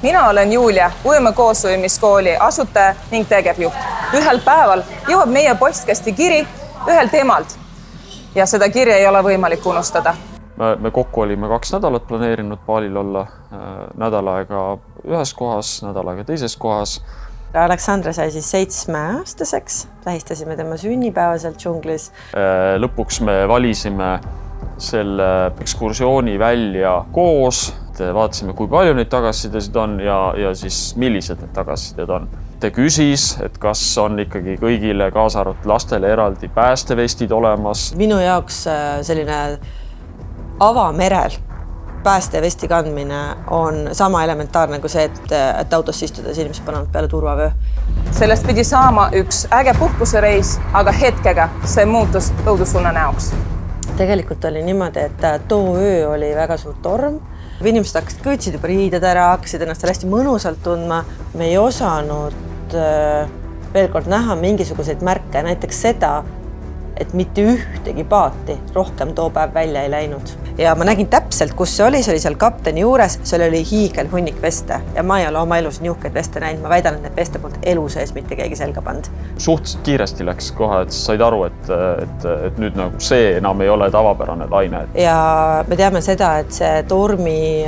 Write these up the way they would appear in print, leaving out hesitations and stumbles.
Mina olen Julia, Ujume koos ujumiskooli asutaja ning tegevjuht. Ühel päeval jõuab meie postkasti kiri ühelt emalt ja seda kirja ei ole võimalik unustada. Me kokku olime 2 nädalat planeerinud baalil olla, nädal aega ühes kohas, nädal aega teises kohas. Aleksandra sai siis 7-aastaseks, tähistasime tema sünnipäeva seal džunglis. Lõpuks me valisime selle ekskursiooni välja koos, vaatasime, kui palju neid tagasisidesid on ja siis millised need tagasisided on. Ta küsis, et kas on ikkagi kõigile kaasa arvatud lastele eraldi päästevestid olemas. Minu jaoks selline avamerel päästevesti kandmine on sama elementaarne kui see, et autosse istudes inimesed panevad peale turvavöö. Sellest pidi saama üks äge puhkusereis, aga hetkega see muutus õudusunna näoks. Tegelikult oli niimoodi, et too öö oli väga suur torm. Inimesed kõõtsid juba riided ära, hakkasid ennast hästi mõnusalt tundma. Me ei osanud veel kord näha mingisuguseid märke, näiteks seda, et mitte ühtegi paati rohkem too päev välja ei läinud. Ja ma nägin täpselt, kus see oli seal kapteni juures, seal oli hiigel hunnik veste ja ma ei ole oma elus niukeid veste näinud. Ma väidan, et need veste poolt elu sees mitte keegi selga pand. Suhteliselt kiiresti läks kohe, et said aru, et nüüd nagu see enam ei ole tavapärane laine. Ja me teame seda, et see tormi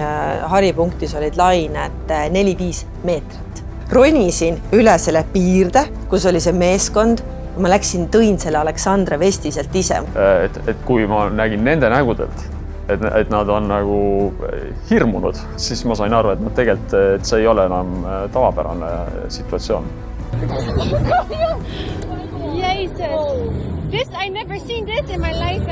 haripunktis olid lained 4-5 meetrit. Ronisin üle selle piirde, kus oli see meeskond. Ma läksin, tõin selle Aleksandra vesti sealt ise. Et kui ma nägin nende nägudelt, et nad on nagu hirmunud, siis ma sain aru, et tegelikult et see ei ole enam tavapärane situatsioon. This, I never seen this in my life,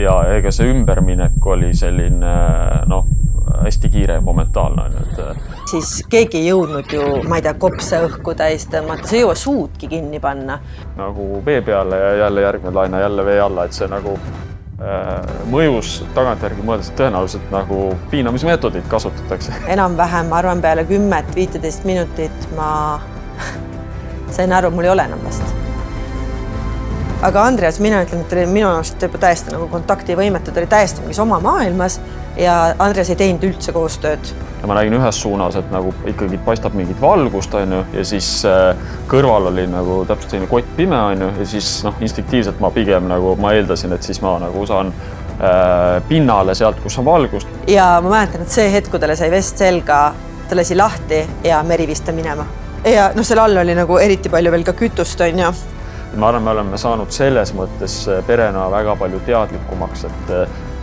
Ja ega see ümberminek oli selline, hästi kiire ja momentaalne. Siis keegi ei jõudnud ju, ma ei tea, kopse õhku täis tõmmata, see ei jõua suudki kinni panna. Nagu vee peale ja jälle järgmine laine, jälle vee alla, et see nagu mõjus tagantjärgi mõeldes tõenäoliselt nagu piinamismeetodid kasutatakse. Enam-vähem, ma arvan, peale 10-15 minutit ma sain aru, mul ei ole enam vast. Aga Andreas, mina ütlen, et minu arust täiesti nagu kontaktivõimetu, ta oli täiesti mingis oma maailmas ja Andreas ei teinud üldse koostööd. Ja ma nägin ühes suunas, et nagu ikkagi paistab mingit valgust ja siis kõrval oli nagu täpselt selline kott pime ja siis instinktiivselt ma pigem nagu ma eeldasin, et siis ma nagu saan pinnale sealt, kus on valgust. Ja ma mäletan, et see hetk, kui talle sai vest selga, ta lasi lahti ja meri vista minema. Ja selle all oli nagu eriti palju veel ka kütust, on ju. Ma arvan, me oleme saanud selles mõttes perena väga palju teadlikumaks,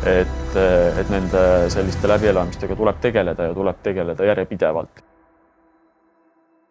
et nende selliste läbielamistega tuleb tegeleda ja tuleb tegeleda järjepidevalt.